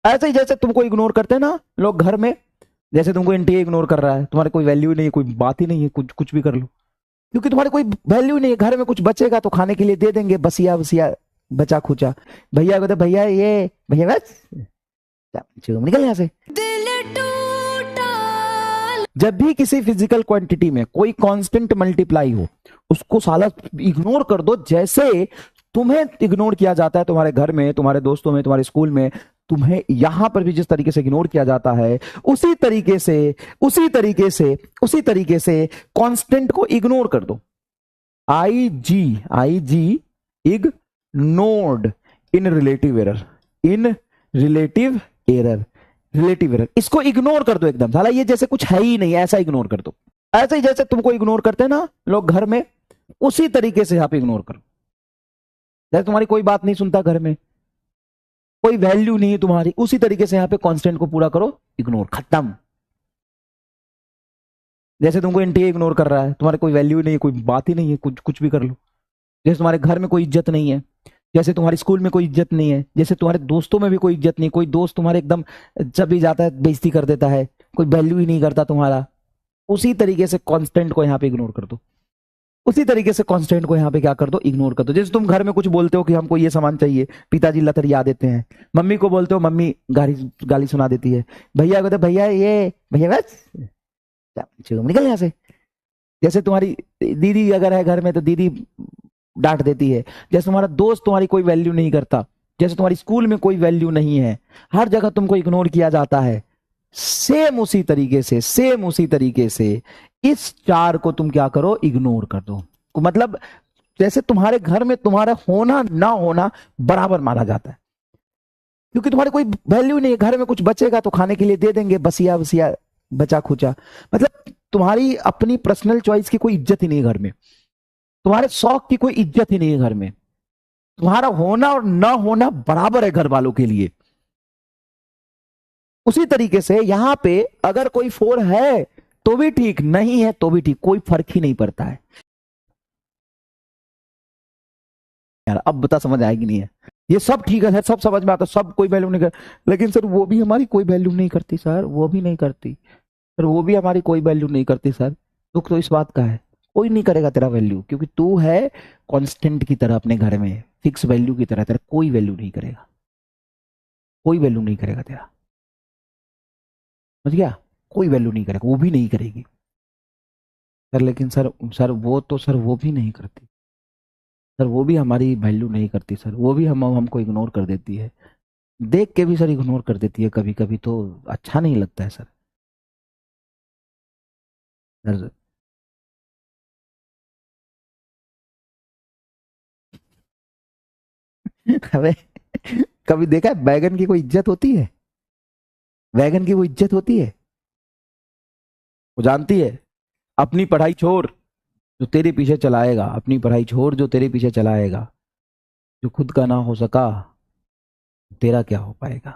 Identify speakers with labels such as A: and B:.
A: ऐसे ही जैसे तुमको इग्नोर करते हैं ना लोग घर में, जैसे तुमको एनटीए इग्नोर कर रहा है, तुम्हारे कोई वैल्यू नहीं है, कोई बात ही नहीं है, कुछ कुछ भी कर लो, क्योंकि तुम्हारे कोई वैल्यू नहीं है। घर में कुछ बचेगा तो खाने के लिए दे देंगे, बसिया बसिया बचा खुचा। भैया को तो भैया ये भैया बस निकल यहाँ से। जब भी किसी फिजिकल क्वांटिटी में कोई कांस्टेंट मल्टीप्लाई हो, उसको साला इग्नोर कर दो। जैसे तुम्हें इग्नोर किया जाता है तुम्हारे घर में, तुम्हारे दोस्तों में, तुम्हारे स्कूल में, तुम्हें यहां पर भी जिस तरीके से इग्नोर किया जाता है, उसी तरीके से कांस्टेंट को इग्नोर कर दो। आई जी इग्नोर्ड इन रिलेटिव एरर, इसको इग्नोर कर दो एकदम, साला ये जैसे कुछ है ही नहीं, ऐसा इग्नोर कर दो। ऐसे ही जैसे तुमको इग्नोर करते हैं ना लोग घर में, उसी तरीके से आप इग्नोर करो। जैसे तुम्हारी कोई बात नहीं सुनता घर में, कोई वैल्यू नहीं है तुम्हारी, उसी तरीके से यहां पे कांस्टेंट को पूरा करो इग्नोर, खत्म। जैसे तुमको एनटीए इग्नोर कर रहा है, तुम्हारे कोई वैल्यू नहीं है, कोई बात ही नहीं है, कुछ कुछ भी कर लो। जैसे तुम्हारे घर में कोई इज्जत नहीं है, जैसे तुम्हारे स्कूल में कोई इज्जत नहीं है, जैसे तुम्हारे दोस्तों में भी कोई इज्जत नहीं, कोई दोस्त तुम्हारे एकदम जब भी जाता है बेइज्जती कर देता है, कोई वैल्यू ही नहीं करता तुम्हारा, उसी तरीके से कांस्टेंट को यहाँ पे इग्नोर कर दो। उसी तरीके से कांस्टेंट को यहाँ पे क्या कर दो, इग्नोर कर दो। जैसे तुम घर में कुछ बोलते हो कि हमको ये सामान चाहिए, पिताजी लतरिया देते हैं। मम्मी को बोलते हो, मम्मी गाली गाली सुना देती है। भैया को तो भैया ये भैया बस निकल यहाँ से। जैसे तुम्हारी दीदी अगर है घर में तो दीदी डांट देती है। जैसे तुम्हारा दोस्त तुम्हारी कोई वैल्यू नहीं करता, जैसे तुम्हारी स्कूल में कोई वैल्यू नहीं है, हर जगह तुमको इग्नोर किया जाता है, सेम उसी तरीके से इस चार को तुम क्या करो, इग्नोर कर दो। मतलब जैसे तुम्हारे घर में तुम्हारा होना ना होना बराबर माना जाता है, क्योंकि तुम्हारे कोई वैल्यू नहीं है। घर में कुछ बचेगा तो खाने के लिए दे देंगे, बसिया बसिया बचा खुचा। मतलब तुम्हारी अपनी पर्सनल चॉइस की कोई इज्जत ही नहीं है घर में, तुम्हारे शौक की कोई इज्जत ही नहीं है घर में। तुम्हारा होना और ना होना बराबर है घर वालों के लिए। उसी तरीके से यहां पे अगर कोई फोर है तो भी ठीक, नहीं है तो भी ठीक, कोई फर्क ही नहीं पड़ता है। यार अब बता समझ आएगी नहीं है? ये सब ठीक है, सब समझ में आता, सब कोई वैल्यू नहीं कर, लेकिन सर वो भी हमारी कोई वैल्यू नहीं करती सर, वो भी नहीं करती सर, वो भी हमारी कोई वैल्यू नहीं करती सर। दुख तो इस बात का है, कोई नहीं करेगा तेरा वैल्यू, क्योंकि तू है कांस्टेंट की तरह अपने घर में, फिक्स वैल्यू की तरह, तेरा कोई वैल्यू नहीं करेगा, कोई वैल्यू नहीं करेगा तेरा, समझ गया? कोई वैल्यू नहीं करेगा, वो भी नहीं करेगी सर। लेकिन सर वो तो सर वो भी नहीं करती सर, वो भी हमारी वैल्यू नहीं करती सर, वो भी हमको इग्नोर कर देती है, देख के भी सर इग्नोर कर देती है कभी कभी, तो अच्छा नहीं लगता है सर। सर अबे कभी देखा है बैगन की कोई इज्जत होती है? बैगन की कोई इज्जत होती है? वो जानती है अपनी पढ़ाई छोड़ जो तेरे पीछे चलाएगा, अपनी पढ़ाई छोड़ जो तेरे पीछे चलाएगा, जो खुद का ना हो सका तेरा क्या हो पाएगा।